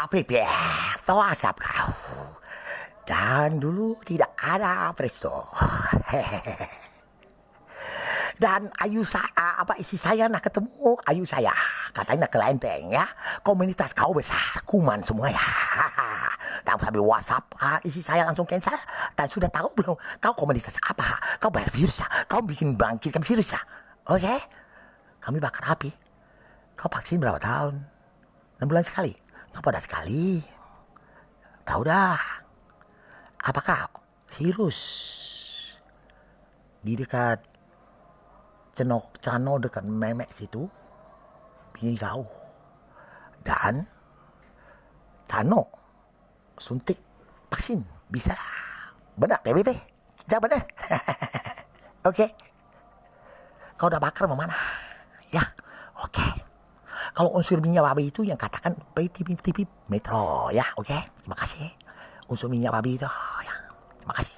Apip ya, WhatsApp kau. Dan dulu tidak ada Presto. Dan isi saya nak ketemu Ayu saya. Katanya ke Lenteng ya. Komunitas kau besar, kuman semua ya. Dan sambil WhatsApp, isi saya langsung cancel. Dan sudah tahu belum, kau komunitas apa? Kau bayar virus ya? Kau bikin bangkitkan virus ya? Oke? Kami bakar api. Kau vaksin berapa tahun? 6 bulan sekali? Nggak pada sekali. Tahu dah. Apakah virus di dekat Cano dekat Memek situ bini kau? Dan Cano suntik vaksin bisa benar PBB? Tidak benar. Oke. Kau udah bakar mau mana? Ya, oke. Kalau unsur minyak babi itu yang katakan TV Metro ya, oke. Terima kasih. Unsur minyak babi itu ya. Terima kasih.